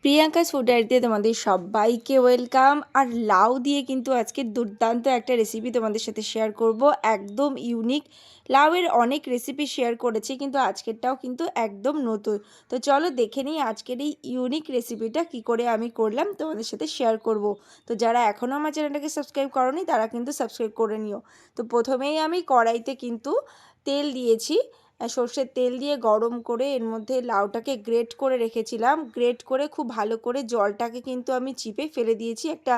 Priyanka's food ডায়েরিতে তোমাদের সবাইকে ওয়েলকাম। আর লাউ দিয়ে কিন্তু আজকে দুর্দান্ত একটা রেসিপি তোমাদের সাথে শেয়ার করব, একদম ইউনিক। লাউয়ের অনেক রেসিপি শেয়ার করেছি, কিন্তু আজকেরটাও কিন্তু একদম নতুন। তো চলো দেখে নিই আজকের এই ইউনিক রেসিপিটা কি করে আমি করলাম, তোমাদের সাথে শেয়ার করব। তো যারা এখনও আমার চ্যানেলটাকে সাবস্ক্রাইব করোনি তারা কিন্তু সাবস্ক্রাইব করে নিও। তো প্রথমেই আমি কড়াইতে কিন্তু তেল দিয়েছি, সর্ষের তেল দিয়ে গরম করে এর মধ্যে লাউটাকে গ্রেট করে রেখেছিলাম। গ্রেট করে খুব ভালো করে জলটাকে কিন্তু আমি চিপে ফেলে দিয়েছি। একটা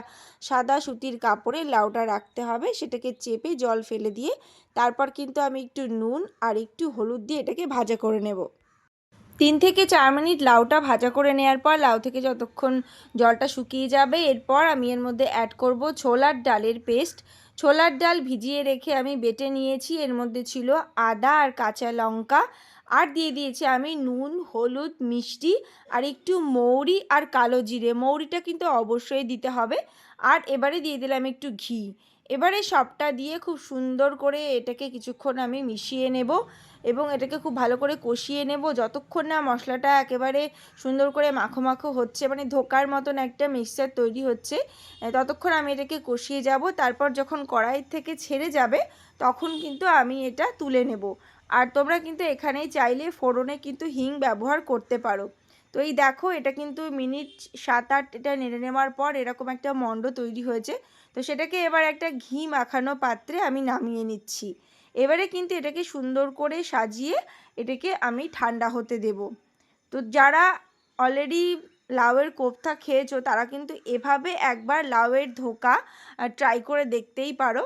সাদা সুতির কাপড়ে লাউটা রাখতে হবে, সেটাকে চেপে জল ফেলে দিয়ে তারপর কিন্তু আমি একটু নুন আর একটু হলুদ দিয়ে এটাকে ভাজা করে নেব। 3 থেকে 4 মিনিট লাউটা ভাজা করে নেওয়ার পর লাউ থেকে যতক্ষণ জলটা শুকিয়ে যাবে, এরপর আমি এর মধ্যে অ্যাড করব ছোলার ডালের পেস্ট। ছোলার ডাল ভিজিয়ে রেখে আমি বেটে নিয়েছি। এর মধ্যে ছিল আদা আর কাঁচা লঙ্কা, আর দিয়ে দিয়েছি আমি নুন, হলুদ, মিষ্টি আর একটু মৌরি আর কালো জিরে। মৌরিটা কিন্তু অবশ্যই দিতে হবে। আর এবারে দিয়ে দিলাম একটু ঘি। এবারে সবটা দিয়ে খুব সুন্দর করে এটাকে কিছুক্ষণ আমি মিশিয়ে নেব এবং এটাকে খুব ভালো করে কষিয়ে নেব যতক্ষণ না মশলাটা একেবারে সুন্দর করে মাখো মাখো হচ্ছে, মানে ধোকার মতন একটা মিক্সচার তৈরি হচ্ছে। ততক্ষণ আমি এটাকে কষিয়ে যাব। তারপর যখন কড়াই থেকে ছেড়ে যাবে তখন কিন্তু আমি এটা তুলে নেব। আর তোমরা কিন্তু এখানেই চাইলে ফোড়নে কিন্তু হিং ব্যবহার করতে পারো। তো এই দেখো, এটা কিন্তু মিনিট 7-8 এটা নেড়ে নেওয়ার পর এরকম একটা মণ্ড তৈরি হয়েছে। তো সেটাকে এবার একটা ঘি মাখানো পাত্রে আমি নামিয়ে নিচ্ছি। এবারে কিন্তু এটাকে সুন্দর করে সাজিয়ে এটাকে আমি ঠান্ডা হতে দেব। তো যারা অলরেডি লাউয়ের কোফতা খেয়েছো তারা কিন্তু এভাবে একবার লাউয়ের ধোকা ট্রাই করে দেখতেই পারো।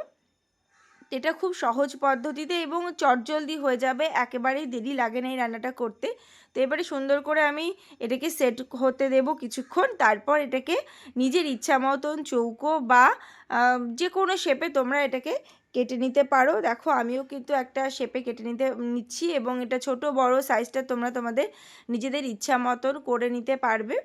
এটা খুব সহজ পদ্ধতিতে এবং চটজলদি হয়ে যাবে, একেবারেই দেরি লাগে না এই রান্নাটা করতে। তো এবারে সুন্দর করে আমি এটাকে সেট হতে দেব কিছুক্ষণ। তারপর এটাকে নিজের ইচ্ছা মতন চৌকো বা যে কোনো শেপে তোমরা এটাকে কেটে নিতে পারো। দেখো আমিও কিন্তু একটা শেপে কেটে নিচ্ছি এবং এটা ছোট বড় সাইজটা তোমরা তোমাদের নিজেদের ইচ্ছা মতন করে নিতে পারবে।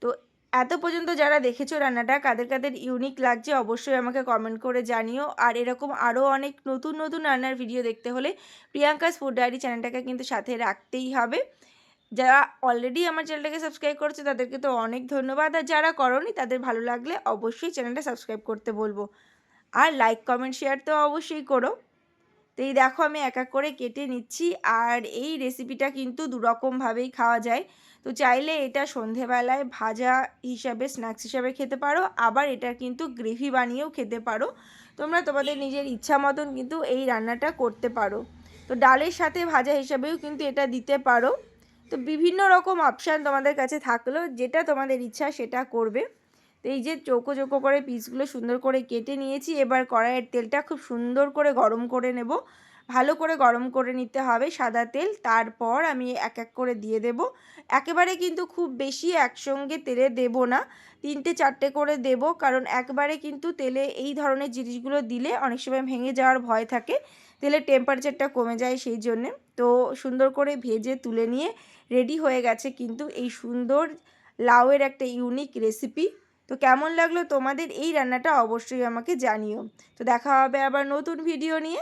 তো এত পর্যন্ত যারা দেখেছো রান্নাটা কাদের কাদের ইউনিক লাগছে অবশ্যই আমাকে কমেন্ট করে জানিও। আর এরকম আরও অনেক নতুন নতুন রান্নার ভিডিও দেখতে হলে প্রিয়াঙ্কাস ফুড ডায়েরি চ্যানেলটাকে কিন্তু সাথে রাখতেই হবে। যারা অলরেডি আমার চ্যানেলটাকে সাবস্ক্রাইব করেছে তাদেরকে তো অনেক ধন্যবাদ, আর যারা করোনি তাদের ভালো লাগলে অবশ্যই চ্যানেলটা সাবস্ক্রাইব করতে বলবো। আর লাইক কমেন্ট শেয়ার তো অবশ্যই করো। তো এই দেখো আমি এক এক করে কেটে নিচ্ছি। আর এই রেসিপিটা কিন্তু দুরকমভাবেই খাওয়া যায়। তো চাইলে এটা সন্ধেবেলায় ভাজা হিসাবে স্ন্যাক্স হিসাবে খেতে পারো, আবার এটা কিন্তু গ্রেভি বানিয়েও খেতে পারো। তোমরা তোমাদের নিজের ইচ্ছা মতন কিন্তু এই রান্নাটা করতে পারো। তো ডালের সাথে ভাজা হিসাবেও কিন্তু এটা দিতে পারো। তো বিভিন্ন রকম অপশান তোমাদের কাছে থাকলো, যেটা তোমাদের ইচ্ছা সেটা করবে। তো এই যে চৌকো চৌকো করে পিসগুলো সুন্দর করে কেটে নিয়েছি। এবার কড়াইয়ের তেলটা খুব সুন্দর করে গরম করে নেব। ভালো করে গরম করে নিতে হবে সাদা তেল। তারপর আমি এক এক করে দিয়ে দেব। একেবারে কিন্তু খুব বেশি একসঙ্গে তেলে দেব না, 3-4টে করে দেব, কারণ একবারে কিন্তু তেলে এই ধরনের জিনিসগুলো দিলে অনেক সময় ভেঙে যাওয়ার ভয় থাকে, তেলের টেম্পারেচারটা কমে যায় সেই জন্যে। তো সুন্দর করে ভেজে তুলে নিয়ে রেডি হয়ে গেছে কিন্তু এই সুন্দর লাউয়ের একটা ইউনিক রেসিপি। তো কেমন লাগলো তোমাদের এই রান্নাটা অবশ্যই আমাকে জানিও। তো দেখা হবে আবার নতুন ভিডিও নিয়ে।